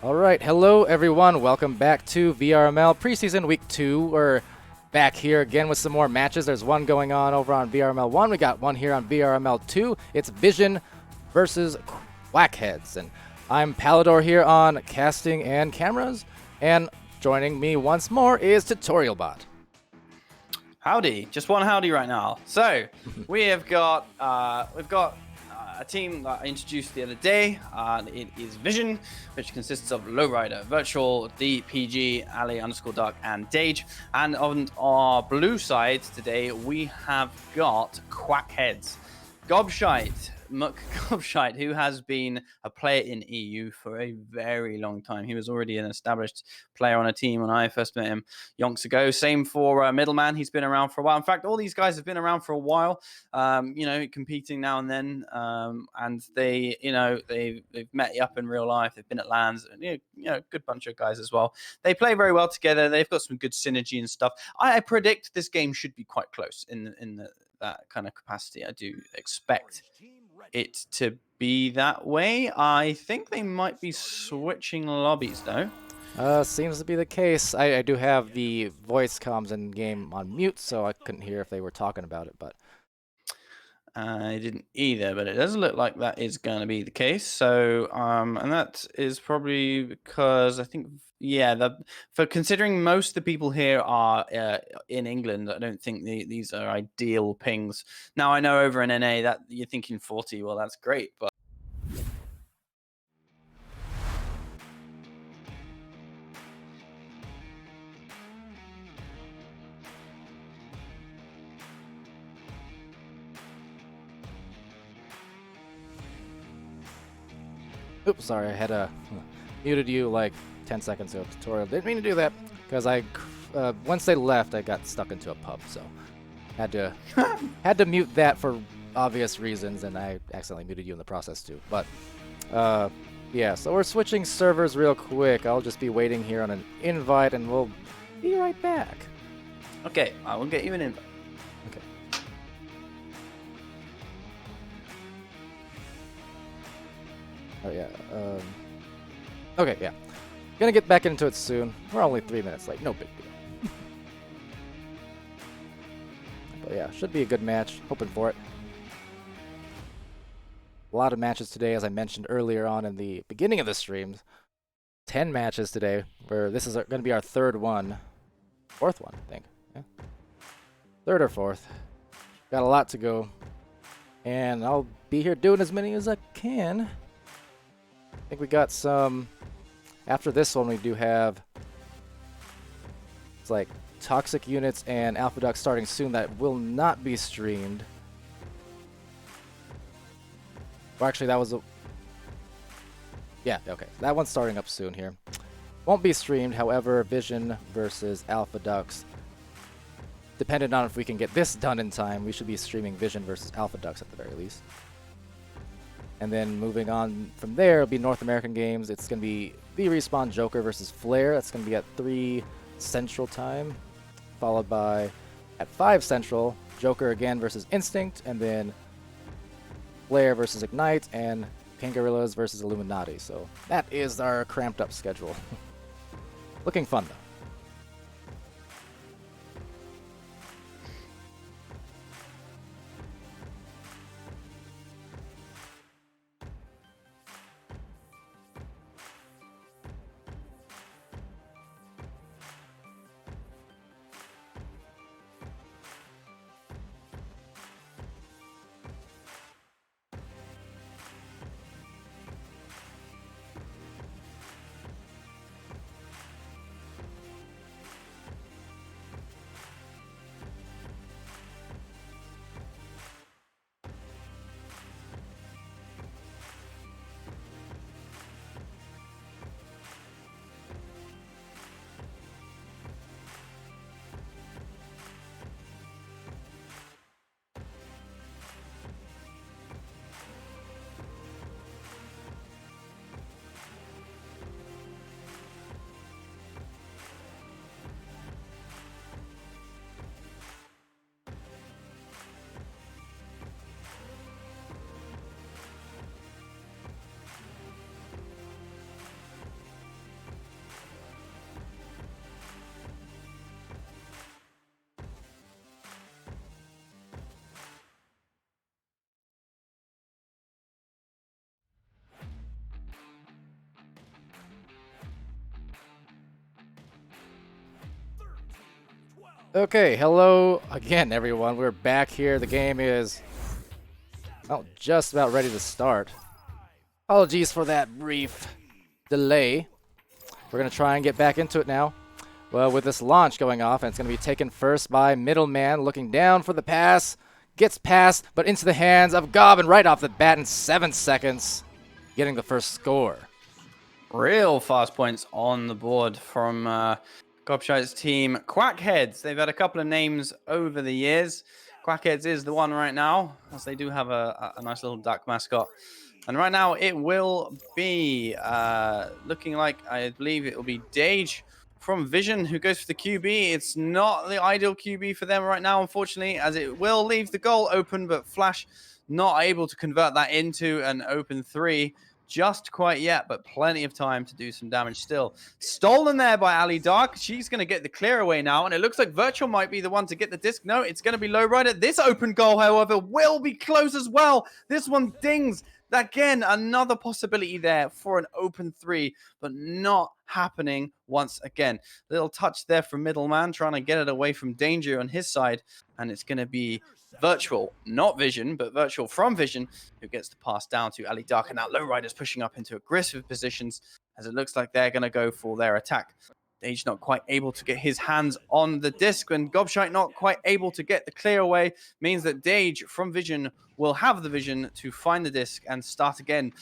All right, hello everyone. Welcome back to VRML preseason week 2. We're back here again with some more matches. There's one going on over on VRML 1. We got one here on VRML 2. It's Vision versus Quackheads. And I'm Palidore here on casting and cameras. And joining me once more is TutorialBot. Howdy, just one howdy right now. So we've got a team that I introduced the other day. It is Vision, which consists of Lowrider, Virtual, DPG, Ali_Dark, and Dage. And on our blue side today, we have got Quackheads, Gobshite, who has been a player in EU for a very long time. He was already an established player on a team when I first met him yonks ago. Same for Middleman. He's been around for a while. In fact, all these guys have been around for a while, competing now and then. And they've met up in real life. They've been at LANs. Good bunch of guys as well. They play very well together. They've got some good synergy and stuff. I predict this game should be quite close in that kind of capacity. I do expect it to be that way. I think they might be switching lobbies though. Seems to be the case. I do have the voice comms in game on mute, so I couldn't hear if they were talking about it, but I didn't either, but it does look like that is going to be the case. So, and that is probably because I think, for considering most of the people here are in England, I don't think these are ideal pings. Now, I know over in NA that you're thinking 40, well, that's great, but oops, sorry, I had muted you like 10 seconds ago. Tutorial didn't mean to do that because once they left, I got stuck into a pub, so had to mute that for obvious reasons, and I accidentally muted you in the process too. But yeah, so we're switching servers real quick. I'll just be waiting here on an invite, and we'll be right back. okay, I will get you an invite. Okay. Oh yeah. Okay, yeah. Gonna get back into it soon. We're only 3 minutes late. No big deal. But yeah, should be a good match. Hoping for it. A lot of matches today, as I mentioned earlier on in the beginning of the streams. 10 matches today, where this is going to be our third one. Fourth one, I think. Yeah. Third or fourth. Got a lot to go. And I'll be here doing as many as I can. I think we got some. After this one, we do have. It's like Toxic Units and Alpha Duck starting soon that will not be streamed. Well, actually, that was a. Yeah, okay. That one's starting up soon here. Won't be streamed, however, Vision versus Alpha Ducks. Depending on if we can get this done in time, we should be streaming Vision versus Alpha Ducks at the very least. And then moving on from there, it'll be North American games. It's going to be the Respawn Joker versus Flare. That's going to be at 3 Central Time. Followed by, at 5 Central, Joker again versus Instinct. And then Flare versus Ignite. And Pangorillas versus Illuminati. So that is our cramped up schedule. Looking fun though. Okay, hello again, everyone. We're back here. The game is, well, just about ready to start. Apologies for that brief delay. We're going to try and get back into it now. Well, with this launch going off, and it's going to be taken first by Middleman, looking down for the pass. Gets past, but into the hands of Goblin right off the bat in 7 seconds, getting the first score. Real fast points on the board from Gobshite's team. Quackheads. They've had a couple of names over the years. Quackheads is the one right now, as they do have a nice little duck mascot. And right now it will be looking like, I believe it will be Dage from Vision who goes for the QB. It's not the ideal QB for them right now, unfortunately, as it will leave the goal open, but Flash not able to convert that into an open 3 just quite yet, but plenty of time to do some damage still. Stolen there by Ali Dark. She's going to get the clear away now, and it looks like Virtual might be the one to get the disc. No, it's going to be Lowrider. This open goal, however, will be close as well. This one dings. Again, another possibility there for an open 3, but not happening once again. Little touch there from Middleman, trying to get it away from danger on his side, and it's going to be Virtual, not Vision, but Virtual from Vision, who gets the pass down to Ali Dark, and now Lowrider's pushing up into aggressive positions, as it looks like they're going to go for their attack. Dage not quite able to get his hands on the disc, and Gobshite not quite able to get the clear away, means that Dage from Vision will have the vision to find the disc and start again.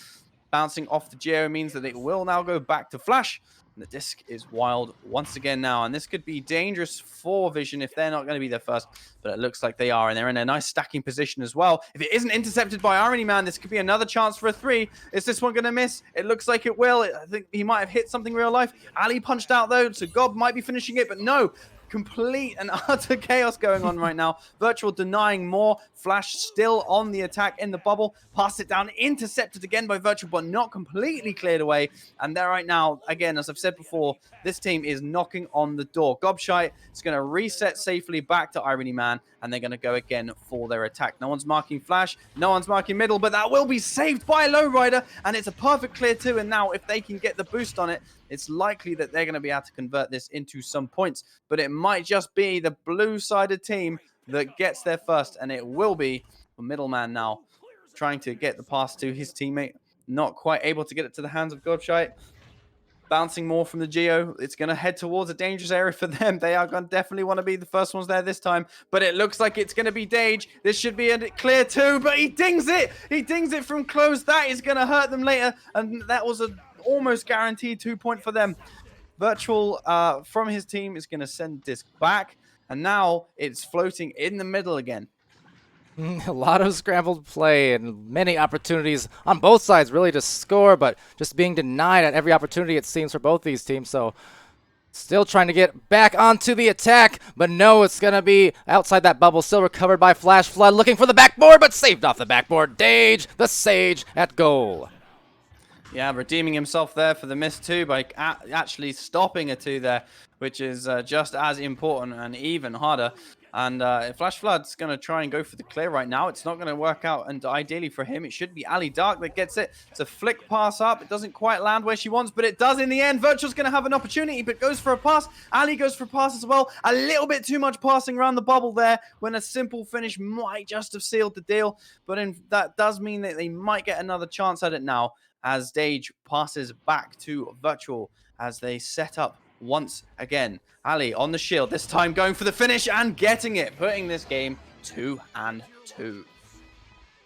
Bouncing off the Geo means that it will now go back to Flash. And the disc is wild once again now, and this could be dangerous for Vision if they're not going to be there first, but it looks like they are, and they're in a nice stacking position as well. If it isn't intercepted by Irony Man, this could be another chance for a 3. Is this one going to miss? It looks like it will. I think he might have hit something real life. Ali punched out though, so Gob might be finishing it, but no. Complete and utter chaos going on right now. Virtual denying more. Flash still on the attack in the bubble. Pass it down. Intercepted again by Virtual, but not completely cleared away. And there right now, again, as I've said before, this team is knocking on the door. Gobshite is going to reset safely back to Irony Man, and they're going to go again for their attack. No one's marking Flash. No one's marking Middle, but that will be saved by Lowrider, and it's a perfect clear 2. And now if they can get the boost on it, it's likely that they're going to be able to convert this into some points, but it might just be the blue-sided team that gets there first, and it will be the Middleman now trying to get the pass to his teammate, not quite able to get it to the hands of Gobshite. Bouncing more from the Geo. It's going to head towards a dangerous area for them. They are going to definitely want to be the first ones there this time, but it looks like it's going to be Dage. This should be a clear 2, but he dings it. He dings it from close. That is going to hurt them later, and that was a almost guaranteed 2-point for them. Virtual from his team is going to send disc back, and now it's floating in the middle again. A lot of scrambled play and many opportunities on both sides really to score, but just being denied at every opportunity, it seems, for both these teams. So still trying to get back onto the attack, but no, it's going to be outside that bubble. Still recovered by Flash Flood, looking for the backboard, but saved off the backboard. Dage, the Sage, at goal. Yeah, redeeming himself there for the miss 2 by actually stopping a 2 there, which is just as important and even harder. And Flash Flood's going to try and go for the clear right now. It's not going to work out, and ideally for him, it should be Ali Dark that gets it. It's a flick pass up. It doesn't quite land where she wants, but it does in the end. Virtual's going to have an opportunity, but goes for a pass. Ali goes for a pass as well. A little bit too much passing around the bubble there when a simple finish might just have sealed the deal, but that does mean that they might get another chance at it now, as Dage passes back to Virtual as they set up once again. Ali on the shield, this time going for the finish and getting it, putting this game 2-2.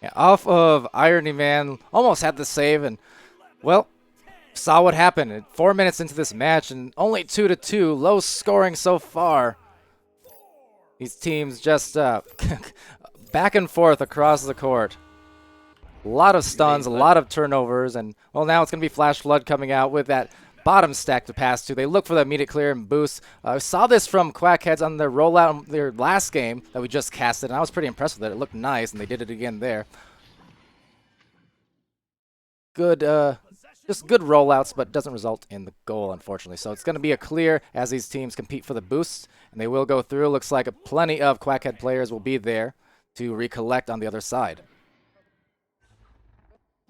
Yeah, off of Irony Man, almost had the save, and, well, saw what happened. 4 minutes into this match, and only 2-2, low scoring so far. These teams just back and forth across the court. A lot of stuns, a lot of turnovers, and, well, now it's going to be Flash Flood coming out with that bottom stack to pass to. They look for the immediate clear and boost. I saw this from Quackheads on their rollout in their last game that we just casted, and I was pretty impressed with it. It looked nice, and they did it again there. Good, just good rollouts, but doesn't result in the goal, unfortunately. So it's going to be a clear as these teams compete for the boost, and they will go through. Looks like plenty of Quackhead players will be there to recollect on the other side.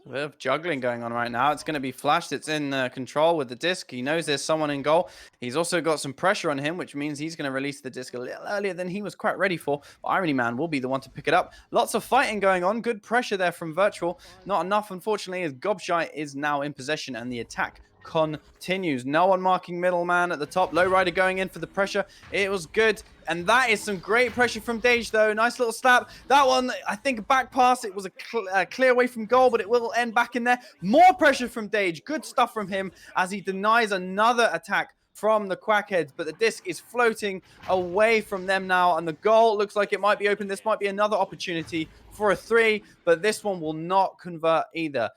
A bit of juggling going on right now. It's going to be Flash that's in control with the disc. He knows there's someone in goal. He's also got some pressure on him, which means he's going to release the disc a little earlier than he was quite ready for. But Irony Man will be the one to pick it up. Lots of fighting going on. Good pressure there from Virtual. Not enough, unfortunately, as Gobshite is now in possession and the attack continues. No one marking middleman at the top. Lowrider going in for the pressure. It was good. And that is some great pressure from Dage, though. Nice little slap. That one, I think, back pass. It was a clear away from goal, but it will end back in there. More pressure from Dage. Good stuff from him as he denies another attack from the Quackheads, but the disc is floating away from them now, and the goal looks like it might be open. This might be another opportunity for a 3, but this one will not convert either.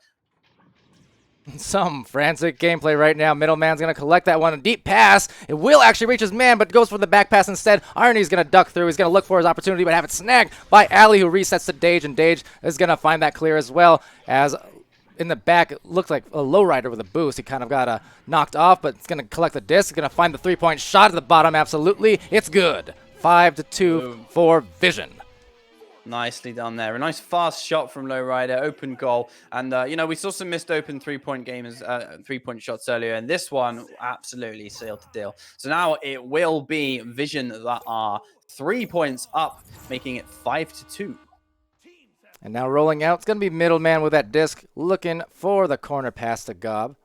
Some frantic gameplay right now. Middleman's going to collect that one. A deep pass. It will actually reach his man, but goes for the back pass instead. Irony's going to duck through. He's going to look for his opportunity, but have it snagged by Ali, who resets to Dage, and Dage is going to find that clear as well. As in the back, it looked like a lowrider with a boost. He kind of got knocked off, but it's going to collect the disc. He's going to find the 3-point shot at the bottom. Absolutely. It's good. 5-2 for Vision. Nicely done there. A nice fast shot from Lowrider, open goal. And, you know, we saw some missed open 3-point games, 3-point shots earlier. And this one absolutely sealed the deal. So now it will be Vision that are 3 points up, making it 5-2. And now rolling out, it's going to be Middleman with that disc, looking for the corner pass to Gob.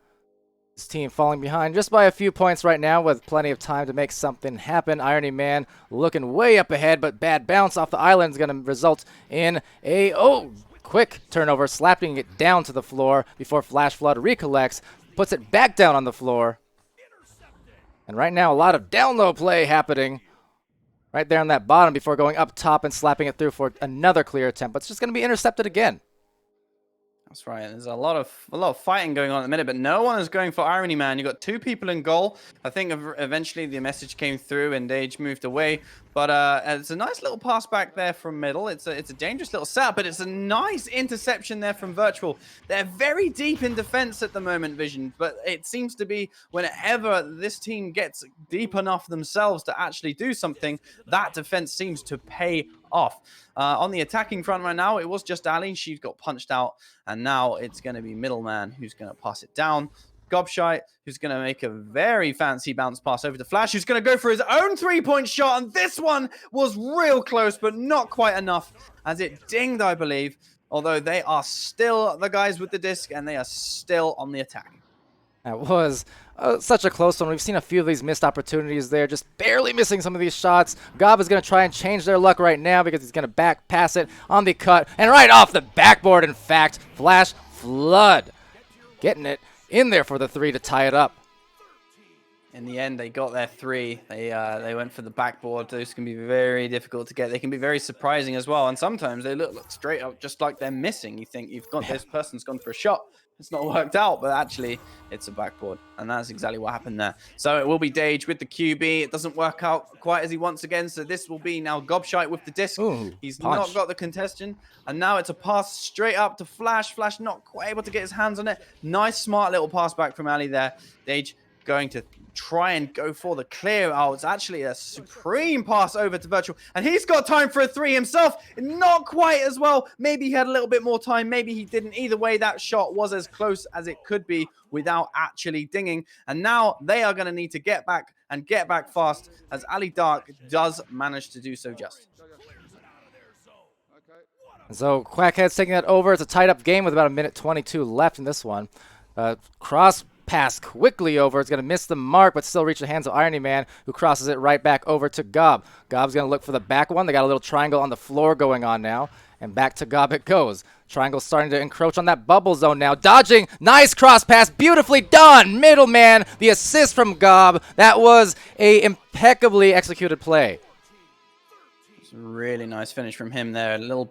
His team falling behind just by a few points right now with plenty of time to make something happen. Irony Man looking way up ahead, but bad bounce off the island is going to result in a quick turnover, slapping it down to the floor before Flash Flood recollects, puts it back down on the floor. And right now a lot of down low play happening right there on that bottom before going up top and slapping it through for another clear attempt. But it's just going to be intercepted again. That's right. There's a lot of fighting going on at the minute, but no one is going for Irony Man. You got 2 people in goal. I think eventually the message came through and Dage moved away. But it's a nice little pass back there from middle. It's a dangerous little setup, but it's a nice interception there from Virtual. They're very deep in defense at the moment, Vision, but it seems to be whenever this team gets deep enough themselves to actually do something, that defense seems to pay off. On the attacking front right now, it was just Ali. She got punched out, and now it's going to be Middleman who's going to pass it down. Gobshite, who's going to make a very fancy bounce pass over to Flash, who's going to go for his own 3-point shot, and this one was real close, but not quite enough, as it dinged, I believe, although they are still the guys with the disc, and they are still on the attack. That was such a close one. We've seen a few of these missed opportunities there, just barely missing some of these shots. Gob is going to try and change their luck right now because he's going to back pass it on the cut. And right off the backboard, in fact, Flash Flood getting it in there for the 3 to tie it up. In the end, they got their 3. They went for the backboard. Those can be very difficult to get. They can be very surprising as well. And sometimes they look straight up just like they're missing. You think you've got this person's gone for a shot. It's not worked out, but actually it's a backboard. And that's exactly what happened there. So it will be Dage with the QB. It doesn't work out quite as he wants again. So this will be now Gobshite with the disc. He's not got the contestant. And now it's a pass straight up to Flash. Flash not quite able to get his hands on it. Nice, smart little pass back from Ali there. Dage going to try and go for the clear. Oh, it's actually a supreme pass over to Virtual. And he's got time for a 3 himself. Not quite as well. Maybe he had a little bit more time. Maybe he didn't. Either way, that shot was as close as it could be without actually dinging. And now they are going to need to get back and get back fast, as Ali Dark does manage to do so just. So Quackheads taking that over. It's a tied up game with about 1:22 left in this one. Cross pass quickly over. It's going to miss the mark, but still reach the hands of Irony Man, who crosses it right back over to Gob. Gob's going to look for the back one. They got a little triangle on the floor going on now, and back to Gob it goes. Triangle starting to encroach on that bubble zone now. Dodging. Nice cross pass. Beautifully done. Middleman. The assist from Gob. That was a impeccably executed play. Really nice finish from him there. A little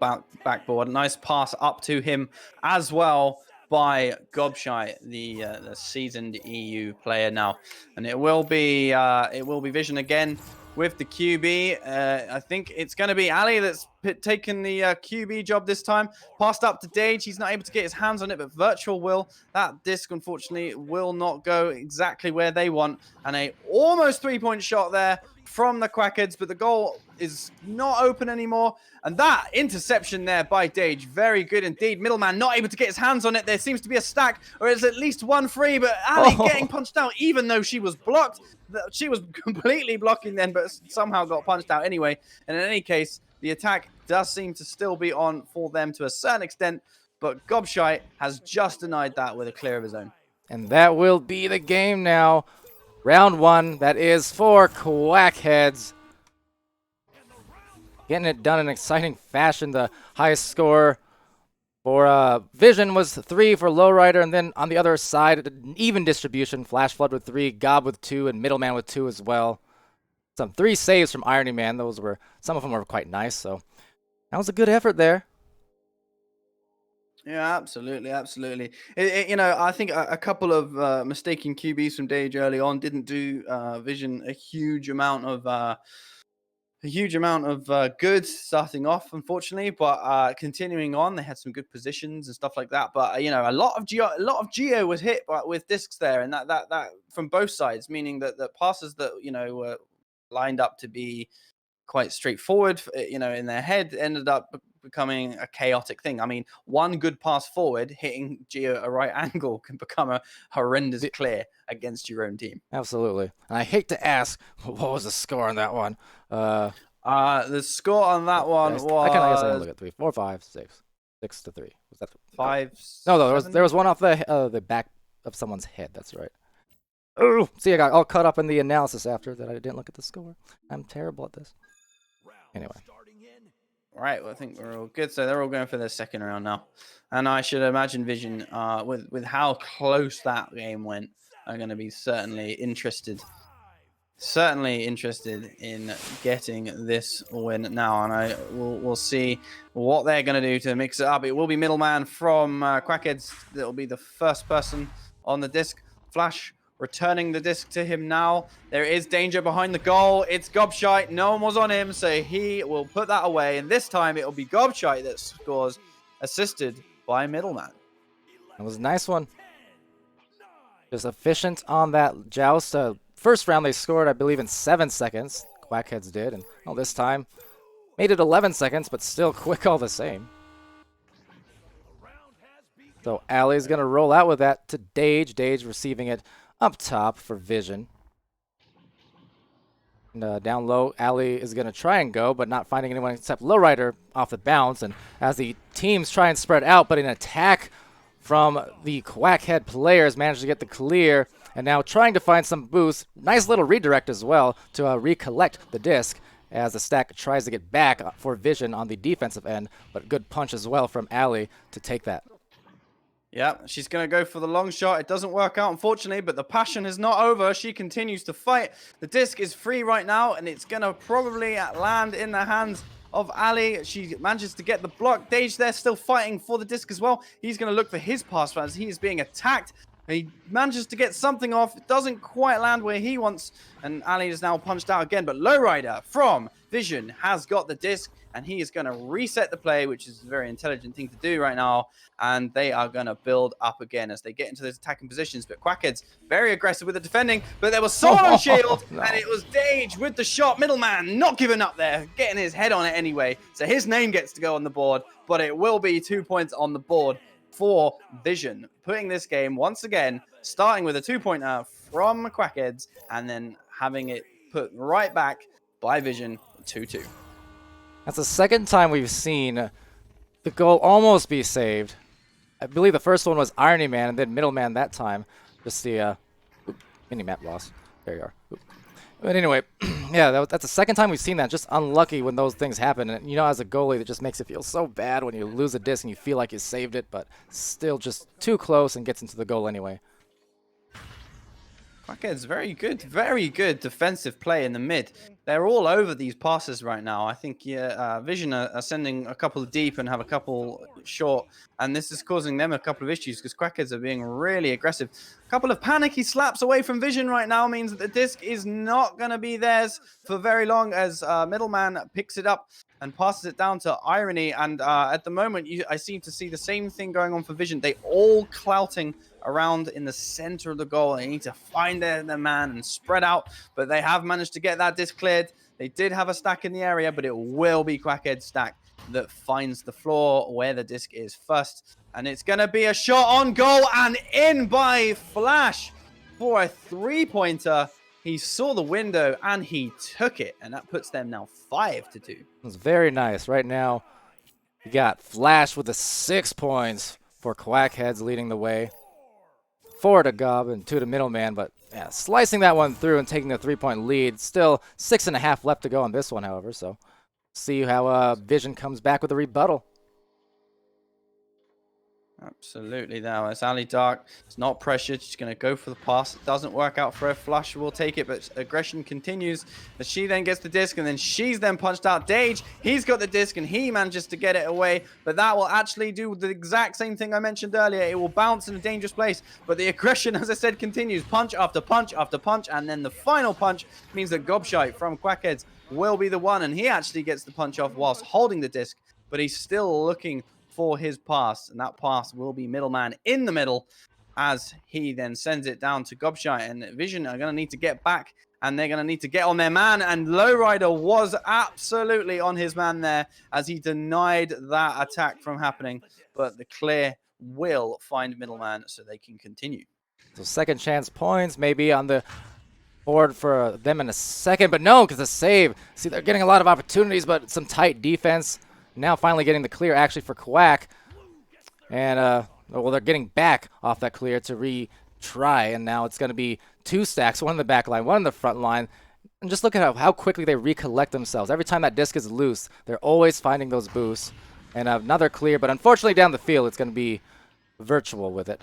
backboard. Nice pass up to him as well by Gobshite, the seasoned EU player now. And it will be Vision again with the QB. I think it's going to be Ali that's taken the QB job this time. Passed up to Dage. He's not able to get his hands on it, but Virtual will. That disc, unfortunately, will not go exactly where they want. And a almost 3-point shot there from the Quackheads, but the goal is not open anymore. And that interception there by Dage, very good indeed. Middleman not able to get his hands on it. There seems to be a stack, or it's at least one free, but Ali getting punched out, even though she was blocked. She was completely blocking then, but somehow got punched out anyway. And in any case, the attack does seem to still be on for them to a certain extent, but Gobshite has just denied that with a clear of his own. And that will be the game now. Round 1, that is for Quackheads. Getting it done in exciting fashion. The highest score for Vision was 3 for Lowrider, and then on the other side, an even distribution. Flash Flood with 3, Gob with 2, and Middleman with 2 as well. Some 3 saves from Irony Man. Some of them were quite nice, so that was a good effort there. Yeah, absolutely, absolutely. You know, I think a couple of mistaken QBs from Dage early on didn't do Vision a huge amount of good starting off, unfortunately. But continuing on, they had some good positions and stuff like that. But you know, a lot of Geo was hit with discs there, and that from both sides, meaning that the passes that were lined up to be quite straightforward, you know, in their head, ended up becoming a chaotic thing. I mean, one good pass forward hitting Geo at a right angle can become a horrendous clear against your own team. Absolutely. And I hate to ask, what was the score on that one? The score on that one was... I guess I can look at 3, 4, 5, 6. 6 to 3. Was that 5? No, there was one off the back of someone's head. That's right. Oh, see, I got all caught up in the analysis after that. I didn't look at the score. I'm terrible at this. Anyway. All right, well, I think we're all good. So they're all going for their second round now. And I should imagine Vision, with how close that game went, are going to be certainly interested in getting this win now. And we'll see what they're going to do to mix it up. It will be Middleman from Quackheads that will be the first person on the disc. Flash returning the disc to him now. There is danger behind the goal. It's Gobshite. No one was on him, so he will put that away. And this time it will be Gobshite that scores, assisted by Middleman. That was a nice one. Just efficient on that joust. First round they scored, I believe, in 7 seconds. Quackheads did. And this time made it 11 seconds, but still quick all the same. So Ali's going to roll out with that to Dage. Dage receiving it up top for Vision. And down low, Ali is going to try and go, but not finding anyone except Lowrider off the bounce. And as the teams try and spread out, but an attack from the Quackhead players managed to get the clear. And now trying to find some boost. Nice little redirect as well to recollect the disc as the stack tries to get back for Vision on the defensive end. But good punch as well from Ali to take that. Yeah, she's going to go for the long shot. It doesn't work out, unfortunately, but the passion is not over. She continues to fight. The disc is free right now, and it's going to probably land in the hands of Ali. She manages to get the block. Dage there still fighting for the disc as well. He's going to look for his pass as he is being attacked. He manages to get something off. It doesn't quite land where he wants, and Ali is now punched out again. But Lowrider from Vision has got the disc, and he is going to reset the play, which is a very intelligent thing to do right now. And they are going to build up again as they get into those attacking positions. But Quackheads very aggressive with the defending. But there was someone on shield, no. And it was Dage with the shot. Middleman not giving up there, getting his head on it anyway. So his name gets to go on the board, but it will be 2 points on the board for Vision, putting this game once again, starting with a 2-pointer from Quackheads, and then having it put right back by Vision, 2-2. That's the second time we've seen the goal almost be saved. I believe the first one was Irony Man, and then Middleman that time. Just the mini-map loss. There you are. Oop. But anyway, yeah, that's the second time we've seen that. Just unlucky when those things happen. And, as a goalie, it just makes it feel so bad when you lose a disc and you feel like you saved it, but still just too close and gets into the goal anyway. Quackheads, very good defensive play in the mid. They're all over these passes right now. I think Vision are sending a couple deep and have a couple short, and this is causing them a couple of issues because Quackheads are being really aggressive. A couple of panicky slaps away from Vision right now means that the disc is not going to be theirs for very long as Middleman picks it up and passes it down to Irony. And at the moment, I seem to see the same thing going on for Vision. They all clouting around in the center of the goal. They need to find their man and spread out, but they have managed to get that disc clear. cleared. They did have a stack in the area, but it will be Quackhead's stack that finds the floor where the disc is first. And it's going to be a shot on goal and in by Flash for a three-pointer. He saw the window and he took it, and that puts them now 5-2. It was very nice. Right now, you got Flash with the 6 points for Quackheads leading the way. 4 to Gob and 2 to Middleman, but yeah, slicing that one through and taking a 3-point lead. Still 6.5 left to go on this one, however, so see how Vision comes back with a rebuttal. Absolutely, now it's Ali Dark. It's not pressured. She's going to go for the pass. It doesn't work out for her. Flush will take it, but aggression continues as she then gets the disc, and then she's then punched out. Dage, he's got the disc, and he manages to get it away, but that will actually do the exact same thing I mentioned earlier. It will bounce in a dangerous place, but the aggression, as I said, continues. Punch after punch after punch, and then the final punch means that Gobshite from Quackheads will be the one, and he actually gets the punch off whilst holding the disc, but he's still looking for his pass, and that pass will be Middleman in the middle as he then sends it down to Gobshite, and Vision are going to need to get back, and they're going to need to get on their man, and Lowrider was absolutely on his man there as he denied that attack from happening, but the clear will find Middleman so they can continue. So second chance points maybe on the board for them in a second, but no, because the save. See, they're getting a lot of opportunities, but some tight defense. Now finally getting the clear actually for Quack. And, well, they're getting back off that clear to retry. And now it's going to be 2 stacks, one in the back line, one in the front line. And just look at how quickly they recollect themselves. Every time that disc is loose, they're always finding those boosts. And another clear, but unfortunately down the field, it's going to be virtual with it.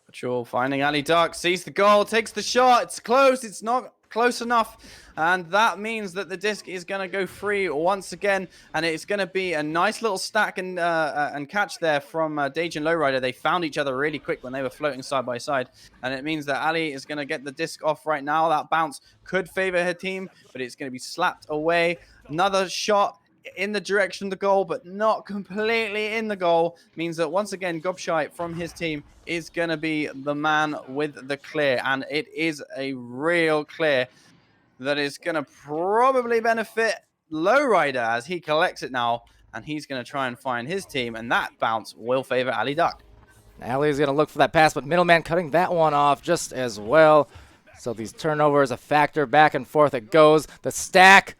Virtual finding Ali Dark, sees the goal, takes the shot. It's close. It's not close enough, and that means that the disc is going to go free once again, and it's going to be a nice little stack and catch there from Dage and Lowrider. They found each other really quick when they were floating side by side, and it means that Ali is going to get the disc off right now. That bounce could favor her team, but it's going to be slapped away. Another shot in the direction of the goal, but not completely in the goal, means that once again Gobshite from his team is going to be the man with the clear, and it is a real clear that is going to probably benefit Lowrider as he collects it now, and he's going to try and find his team, and that bounce will favor Ali Duck. Ali's going to look for that pass, but Middleman cutting that one off just as well. So these turnovers a factor. Back and forth it goes. The stack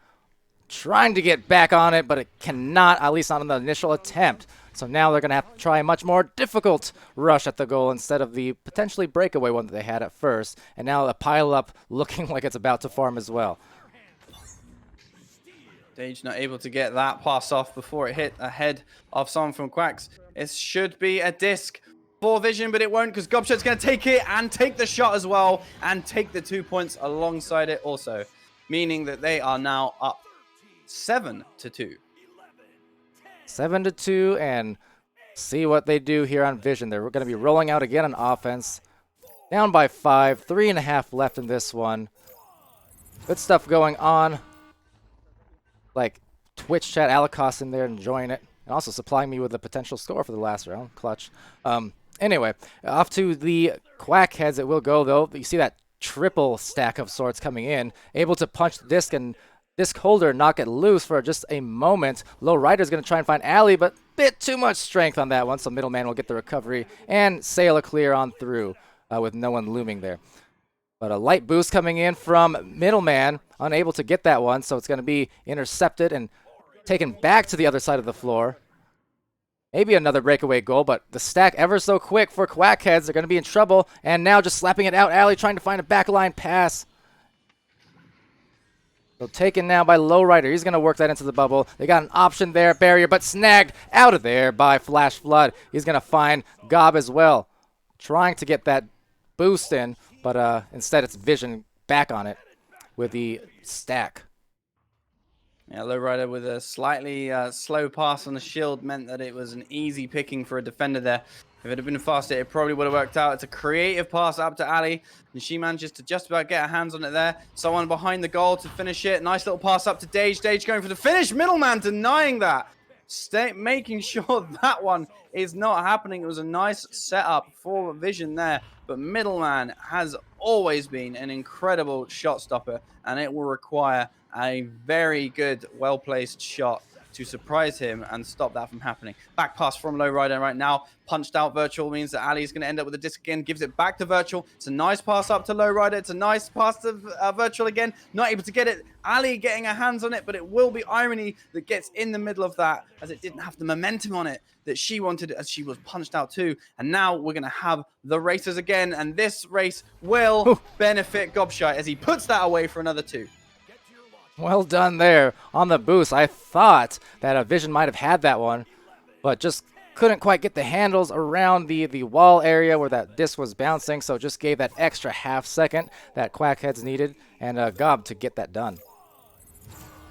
trying to get back on it, but it cannot, at least not on the initial attempt. So now they're going to have to try a much more difficult rush at the goal instead of the potentially breakaway one that they had at first. And now a pile up looking like it's about to form as well. Dage not able to get that pass off before it hit ahead of someone from Quacks. It should be a disc for Vision, but it won't because Gobshite's going to take it and take the shot as well and take the 2 points alongside it also, meaning that they are now up 7-2. 7-2, and see what they do here on Vision. They're going to be rolling out again on offense. Down by 5, 3.5 left in this one. Good stuff going on. Like Twitch chat, Alikos in there enjoying it, and also supplying me with a potential score for the last round. Clutch. Anyway, off to the Quackheads it will go, though. You see that triple stack of sorts coming in, able to punch the disc and disc holder knock it loose for just a moment. Lowrider's going to try and find Ali, but bit too much strength on that one, so Middleman will get the recovery and sail a clear on through with no one looming there. But a light boost coming in from Middleman, unable to get that one, so it's going to be intercepted and taken back to the other side of the floor. Maybe another breakaway goal, but the stack ever so quick for Quackheads. They're going to be in trouble, and now just slapping it out. Ali trying to find a backline pass. So taken now by Lowrider. He's going to work that into the bubble. They got an option there, barrier, but snagged out of there by Flash Flood. He's going to find Gob as well, trying to get that boost in, but instead it's Vision back on it with the stack. Yeah, Lowrider with a slightly slow pass on the shield meant that it was an easy picking for a defender there. If it had been faster, it probably would have worked out. It's a creative pass up to Ali, and she manages to just about get her hands on it there. Someone behind the goal to finish it. Nice little pass up to Dage. Dage going for the finish. Middleman denying that. Making sure that one is not happening. It was a nice setup for Vision there, but Middleman has always been an incredible shot stopper, and it will require a very good, well-placed shot to surprise him and stop that from happening. Back pass from Lowrider right now. Punched out Virtual means that Ali is going to end up with a disc again. Gives it back to Virtual. It's a nice pass up to Lowrider. It's a nice pass to Virtual again. Not able to get it. Ali getting her hands on it, but it will be Irony that gets in the middle of that, as it didn't have the momentum on it that she wanted, as she was punched out too. And now we're going to have the racers again, and this race will benefit Gobshite as he puts that away for another 2. Well done there on the boost. I thought that Vision might have had that one, but just couldn't quite get the handles around the wall area where that disc was bouncing, so just gave that extra half second that Quackheads needed, and Gob to get that done.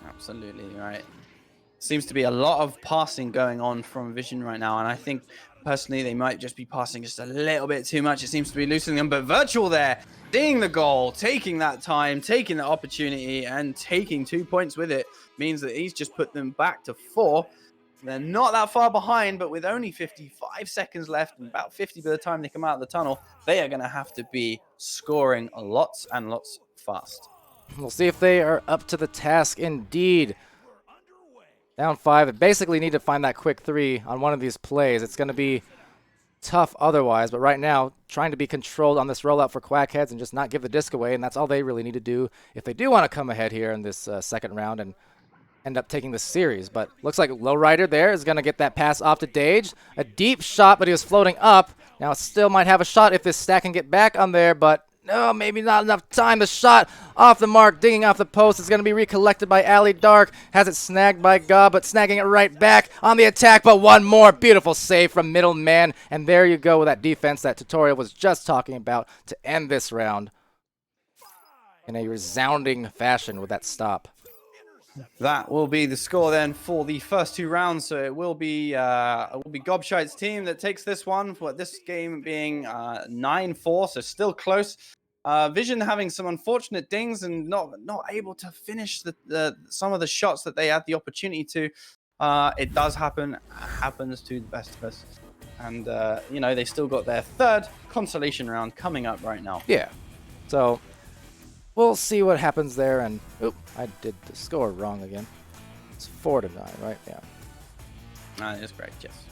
Absolutely right. Seems to be a lot of passing going on from Vision right now, and I think personally they might just be passing just a little bit too much. It seems to be loosening them, but Virtual there, seeing the goal, taking that time, taking the opportunity, and taking 2 points with it means that he's just put them back to 4. They're not that far behind, but with only 55 seconds left and about 50 by the time they come out of the tunnel, they are going to have to be scoring lots and lots fast. We'll see if they are up to the task indeed. Down 5. They basically need to find that quick 3 on one of these plays. It's going to be tough otherwise, but right now, trying to be controlled on this rollout for Quackheads and just not give the disc away, and that's all they really need to do if they do want to come ahead here in this second round and end up taking the series. But looks like Lowrider there is going to get that pass off to Dage. A deep shot, but he was floating up. Now it still might have a shot if this stack can get back on there, but no, maybe not enough time. The shot off the mark, dinging off the post. It's going to be recollected by Ali Dark. Has it snagged by Gob, but snagging it right back on the attack. But one more beautiful save from Middleman. And there you go with that defense that Tutorial was just talking about to end this round in a resounding fashion with that stop. That will be the score then for the first 2 rounds. So it will be Gobshite's team that takes this one, for this game being 9-4, so still close. Vision having some unfortunate dings and not able to finish some of the shots that they had the opportunity to. It does happen. It happens to the best of us. And, you know, they still got their 3rd consolation round coming up right now. Yeah. So we'll see what happens there. And, oop, I did the score wrong again. It's 4-9, right? Yeah. That is correct, yes.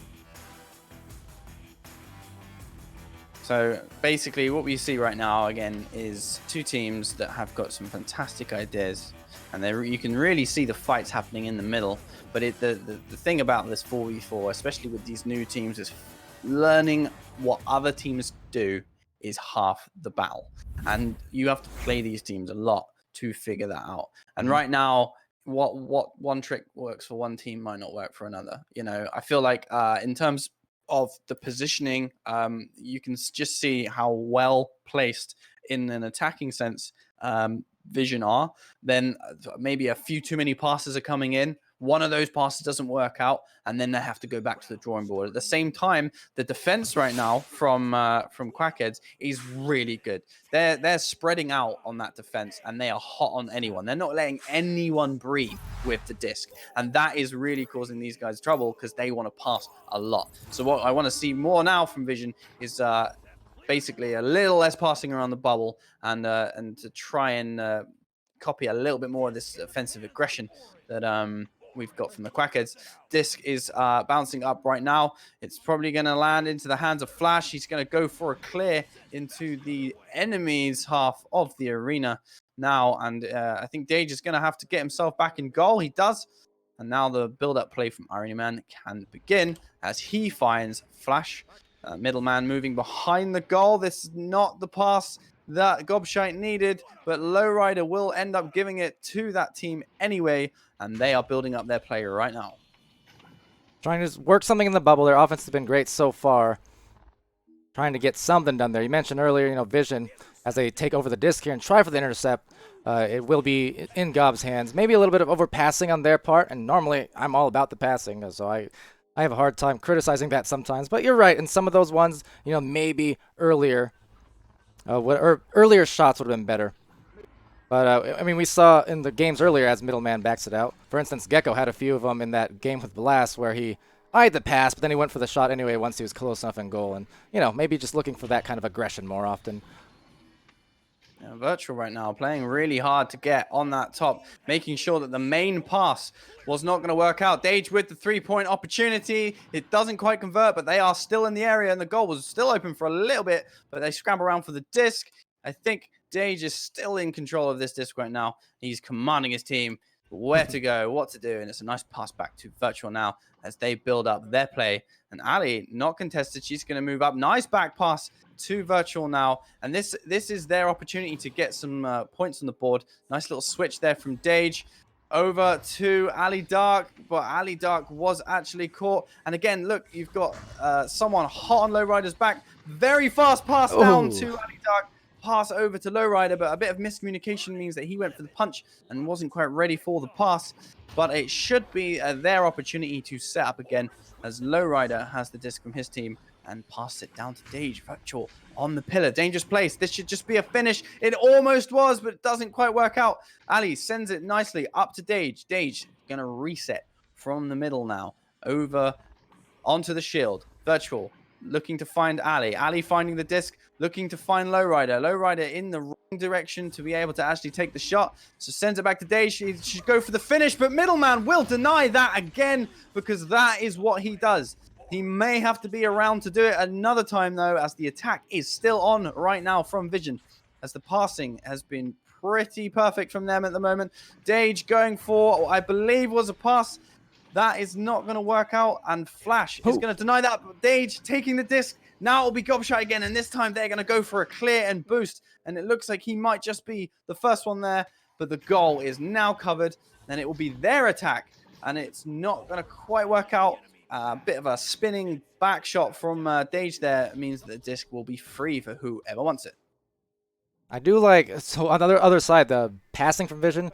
So basically what we see right now, again, is 2 teams that have got some fantastic ideas. And you can really see the fights happening in the middle. But the thing about this 4v4, especially with these new teams, is learning what other teams do is half the battle. And you have to play these teams a lot to figure that out. And right now, what one trick works for one team might not work for another. You know, I feel like in terms of the positioning, you can just see how well placed in an attacking sense Vision are. Then maybe a few too many passes are coming in. One of those passes doesn't work out, and then they have to go back to the drawing board. At the same time, the defense right now from Quackheads is really good. They're spreading out on that defense, and they are hot on anyone. They're not letting anyone breathe with the disc, and that is really causing these guys trouble because they want to pass a lot. So what I want to see more now from Vision is basically a little less passing around the bubble, and to try and copy a little bit more of this offensive aggression that we've got from the Quackheads. Disc is bouncing up right now. It's probably going to land into the hands of Flash. He's going to go for a clear into the enemy's half of the arena now. And I think Dage is going to have to get himself back in goal. He does. And now the build-up play from Irony Man can begin as he finds Flash. Middleman moving behind the goal. This is not the pass that Gobshite needed, but Lowrider will end up giving it to that team anyway, and they are building up their play right now. Trying to work something in the bubble. Their offense has been great so far. Trying to get something done there. You mentioned earlier, you know, Vision, as they take over the disc here and try for the intercept, it will be in Gob's hands. Maybe a little bit of overpassing on their part, and normally I'm all about the passing, so I have a hard time criticizing that sometimes. But you're right, in some of those ones, you know, maybe earlier, or earlier shots would have been better. But, I mean, we saw in the games earlier as Middleman backs it out. For instance, Gecko had a few of them in that game with Blast where he eyed the pass, but then he went for the shot anyway once he was close enough in goal. And, you know, maybe just looking for that kind of aggression more often. Virtual right now playing really hard to get on that top, making sure that the main pass was not going to work out. Dage with the 3-point opportunity. It doesn't quite convert, but they are still in the area, and the goal was still open for a little bit, but they scramble around for the disc. I think Dage is still in control of this disc right now. He's commanding his team where to go, what to do, and it's a nice pass back to Virtual now as they build up their play. And Ali, not contested, she's going to move up. Nice back pass to Virtual now, and this is their opportunity to get some points on the board. Nice little switch there from Dage over to Ali Dark, but Ali Dark was actually caught. And again, look, you've got someone hot on Lowrider's back. Very fast pass down to Ali Dark. Pass over to Lowrider, but a bit of miscommunication means that he went for the punch and wasn't quite ready for the pass. But it should be their opportunity to set up again, as Lowrider has the disc from his team and pass it down to Dage. Virtual on the pillar. Dangerous place. This should just be a finish. It almost was, but it doesn't quite work out. Ali sends it nicely up to Dage. Dage going to reset from the middle now over onto the shield. Virtual looking to find Ali. Ali finding the disc, looking to find Lowrider. Lowrider in the wrong direction to be able to actually take the shot. So sends it back to Dage. She should go for the finish, but Middleman will deny that again because that is what he does. He may have to be around to do it another time, though, as the attack is still on right now from Vision, as the passing has been pretty perfect from them at the moment. Dage going for what I believe was a pass. That is not going to work out, and Flash is going to deny that. But Dage taking the disc. Now it'll be Gobshot again, and this time they're going to go for a clear and boost, and it looks like he might just be the first one there, but the goal is now covered, and it will be their attack, and it's not going to quite work out. A bit of a spinning back shot from Dage there means that the disc will be free for whoever wants it. I do like, so on the other side, the passing from Vision,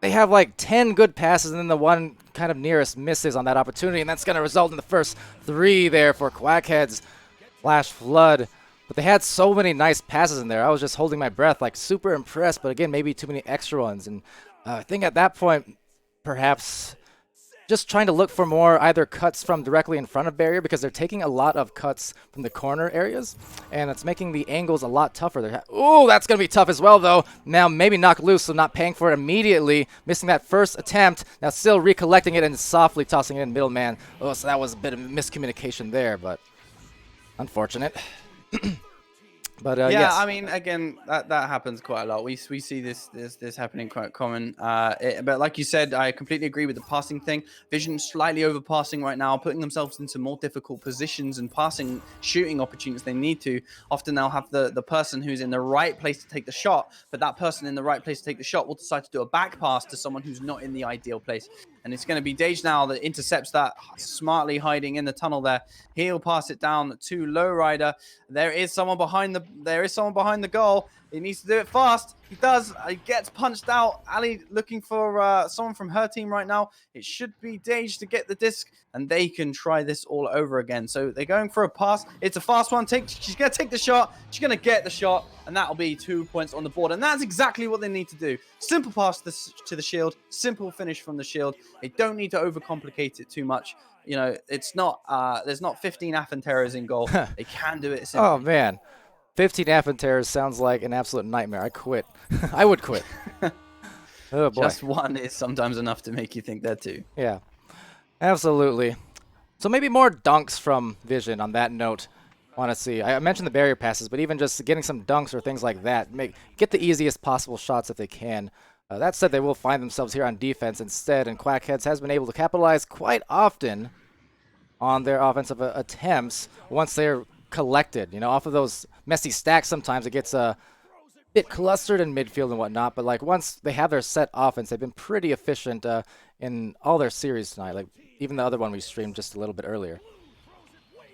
they have like 10 good passes, and then the one kind of nearest misses on that opportunity, and that's going to result in the first 3 there for Quackheads. Flash Flood. But they had so many nice passes in there. I was just holding my breath, like super impressed, but again, maybe too many extra ones. And I think at that point, perhaps just trying to look for more either cuts from directly in front of barrier, because they're taking a lot of cuts from the corner areas, and it's making the angles a lot tougher. Ooh, that's going to be tough as well, though. Now maybe knock loose, so not paying for it immediately, missing that first attempt. Now still recollecting it and softly tossing it in middleman. Oh, so that was a bit of miscommunication there, but unfortunate. But yeah, yes. I mean, again, that happens quite a lot. We see this happening quite common. But like you said, I completely agree with the passing thing. Vision slightly overpassing right now, putting themselves into more difficult positions and passing shooting opportunities they need to. Often they'll have the person who's in the right place to take the shot, but that person in the right place to take the shot will decide to do a back pass to someone who's not in the ideal place. And it's going to be Dage now that intercepts that, smartly hiding in the tunnel there. He'll pass it down to Lowrider. There is someone behind the goal. He needs to do it fast. He does. He gets punched out. Ali looking for someone from her team right now. It should be Dage to get the disc, and they can try this all over again. So they're going for a pass. It's a fast one. She's going to take the shot. She's going to get the shot, and that'll be 2 points on the board. And that's exactly what they need to do. Simple pass to the shield. Simple finish from the shield. They don't need to overcomplicate it too much. You know, it's not. There's not 15 Affenterras in goal. They can do it simply. Oh, man. 15 Affenterras sounds like an absolute nightmare. I quit. I would quit. Oh, boy. Just one is sometimes enough to make you think that too. Yeah, absolutely. So maybe more dunks from Vision on that note. Want to see. I mentioned the barrier passes, but even just getting some dunks or things like that. Get the easiest possible shots if they can. That said, they will find themselves here on defense instead, and Quackheads has been able to capitalize quite often on their offensive attempts once they're collected. You know, off of those messy stacks, sometimes it gets a bit clustered in midfield and whatnot, but like once they have their set offense, they've been pretty efficient in all their series tonight, like even the other one we streamed just a little bit earlier.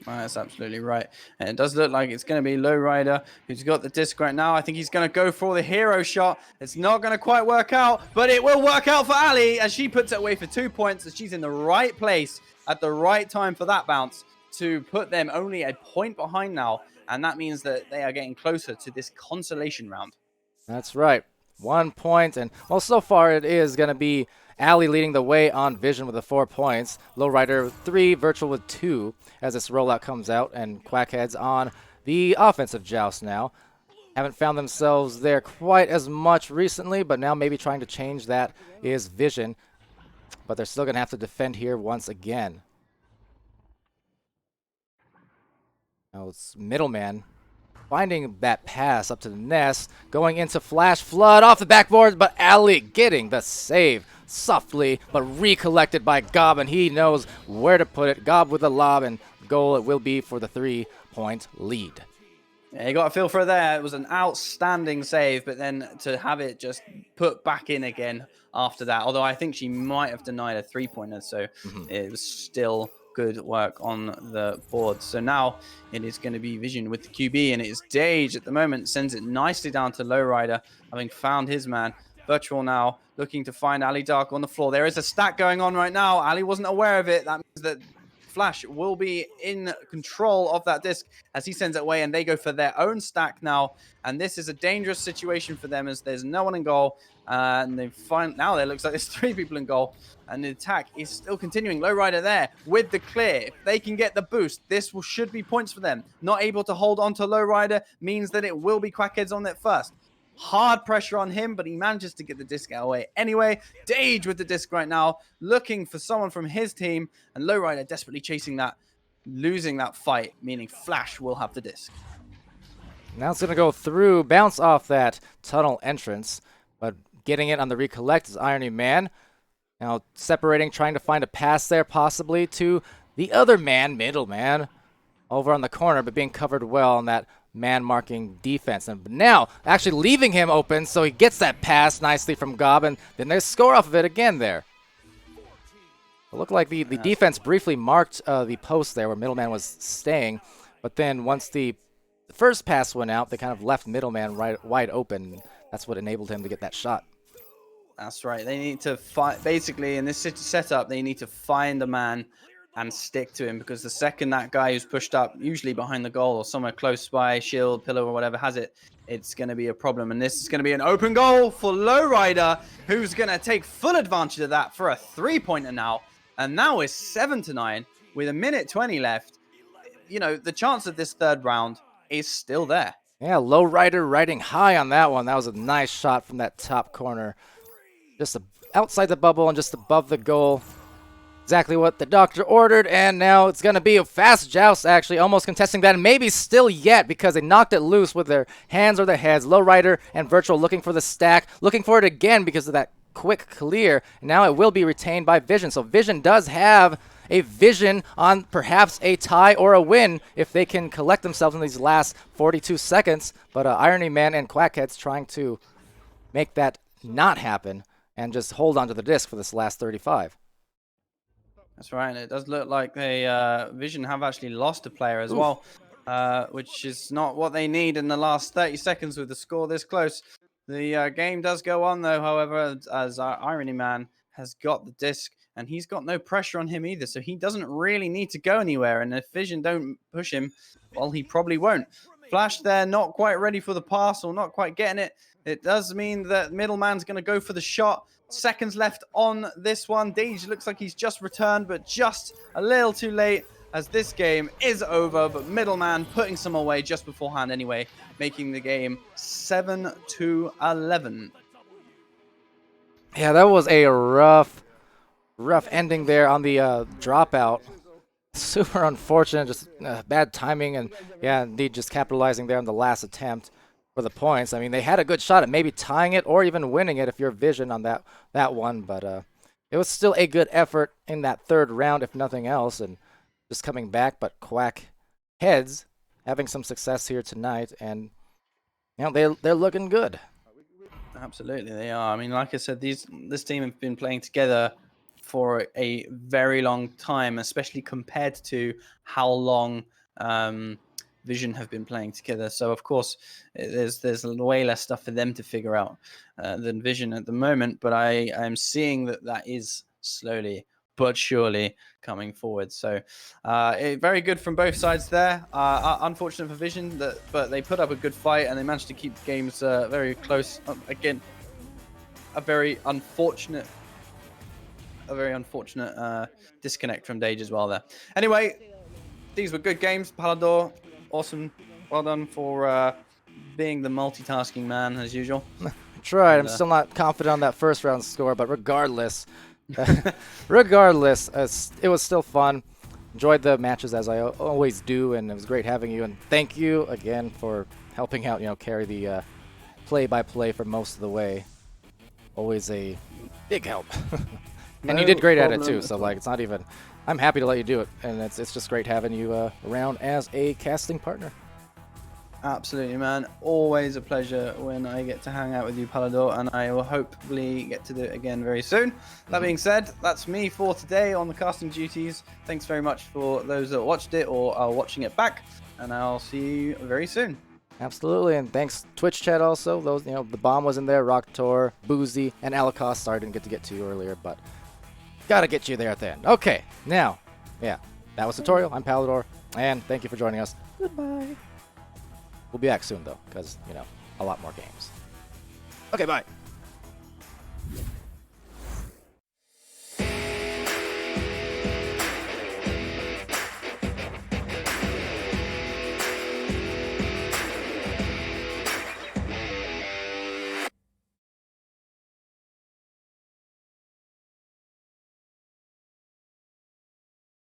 That's absolutely right. And it does look like it's going to be Lowrider who's got the disc right now. I think he's going to go for the hero shot. It's not going to quite work out, but it will work out for Ali as she puts it away for 2 points, as she's in the right place at the right time for that bounce to put them only a point behind now. And that means that they are getting closer to this consolation round. That's right. 1 point. And, well, so far it is going to be Ali leading the way on Vision with the 4 points. Lowrider 3, Virtual with 2 as this rollout comes out. And Quackheads on the offensive joust now. haven't found themselves there quite as much recently, but now maybe trying to change that is Vision. But they're still going to have to defend here once again. Now it's Middleman finding that pass up to the nest, going into Flash Flood off the backboard, but Ali getting the save softly, but recollected by Gob, and he knows where to put it. Gob with the lob, and goal it will be for the 3-point lead. Yeah, you got a feel for it there. It was an outstanding save, but then to have it just put back in again after that, although I think she might have denied a 3-pointer, so it was still good work on the board. So now it is going to be Vision with the QB, and it is Dage at the moment, sends it nicely down to Lowrider, having found his man. Virtual now looking to find Ali Dark on the floor. There is a stack going on right now. Ali wasn't aware of it. That means that Flash will be in control of that disc as he sends it away, and they go for their own stack now. And this is a dangerous situation for them as there's no one in goal. And they find now there looks like there's 3 people in goal, and the attack is still continuing. Lowrider there with the clear. If they can get the boost, this should be points for them. Not able to hold on to Lowrider means that it will be Quackheads on it first. Hard pressure on him, but he manages to get the disc out away anyway. Dage with the disc right now, looking for someone from his team, and Lowrider desperately chasing that, losing that fight, meaning Flash will have the disc. Now it's going to go through, bounce off that tunnel entrance, but getting it on the recollect is Irony Man. Now separating, trying to find a pass there possibly to the other man, Middleman, over on the corner, but being covered well on that man-marking defense. And now actually leaving him open, so he gets that pass nicely from Gob, and then they score off of it again there. It looked like the defense briefly marked the post there where Middleman was staying, but then once the first pass went out, they kind of left Middleman wide open. That's what enabled him to get that shot. That's right. They need to find, basically, in this setup, they need to find a man and stick to him, because the second that guy who's pushed up, usually behind the goal or somewhere close by, shield, pillar, or whatever, has it, it's going to be a problem. And this is going to be an open goal for Lowrider, who's going to take full advantage of that for a 3-pointer now. And now it's 7-9 with 1:20 left. You know, the chance of this third round is still there. Yeah, Lowrider riding high on that one. That was a nice shot from that top corner. Just outside the bubble and just above the goal. Exactly what the doctor ordered, and now it's going to be a fast joust, actually, almost contesting that, and maybe still yet, because they knocked it loose with their hands or their heads. Lowrider and Virtual looking for the stack, looking for it again because of that quick clear. Now it will be retained by Vision, so Vision does have a vision on perhaps a tie or a win if they can collect themselves in these last 42 seconds, but Irony Man and Quackheads trying to make that not happen and just hold onto the disc for this last 35. That's right, and it does look like they Vision have actually lost a player as well, which is not what they need in the last 30 seconds with the score this close. The game does go on, though, however, as Irony Man has got the disc, and he's got no pressure on him either, so he doesn't really need to go anywhere, and if Vision don't push him, well, he probably won't. Flash there, not quite ready for the pass, or not quite getting it. It does mean that Middleman's going to go for the shot. Seconds left on this one. Dage looks like he's just returned, but just a little too late as this game is over. But Middleman putting some away just beforehand anyway, making the game 7-11. Yeah, that was a rough ending there on the dropout. Super unfortunate, just bad timing, and yeah, indeed just capitalizing there on the last attempt for the points. I mean, they had a good shot at maybe tying it or even winning it if you're Vision on that one, but it was still a good effort in that third round, if nothing else, and just coming back. But Quackheads having some success here tonight, and you know, they're looking good. Absolutely, they are. I mean, like I said, this team have been playing together for a very long time, especially compared to how long Vision have been playing together. So of course there's way less stuff for them to figure out than Vision at the moment, but I am seeing that is slowly but surely coming forward. So very good from both sides there. Unfortunate for Vision, but they put up a good fight and they managed to keep games very close. Again, a very unfortunate disconnect from Dage as well there. Anyway, these were good games. Palidore, awesome. Well done for being the multitasking man as usual. Tried. I'm And, still not confident on that first round score, but regardless, regardless, it was still fun. Enjoyed the matches as I always do, and it was great having you. And thank you again for helping out, carry the play-by-play for most of the way. Always a big help. And you did great at it too, so like it's not even. I'm happy to let you do it, and it's just great having you around as a casting partner. Absolutely, man. Always a pleasure when I get to hang out with you, Palidore, and I will hopefully get to do it again very soon. That being said, that's me for today on the casting duties. Thanks very much for those that watched it or are watching it back, and I'll see you very soon. Absolutely, and thanks Twitch chat also. Those, the bomb was in there, Rocktor, Boozy, and Alikos. Sorry I didn't get to you earlier, but gotta get you there at the end. Okay, now, yeah, that was Tutorial. I'm Palidore, and thank you for joining us. Goodbye. We'll be back soon, though, because, a lot more games. Okay, bye.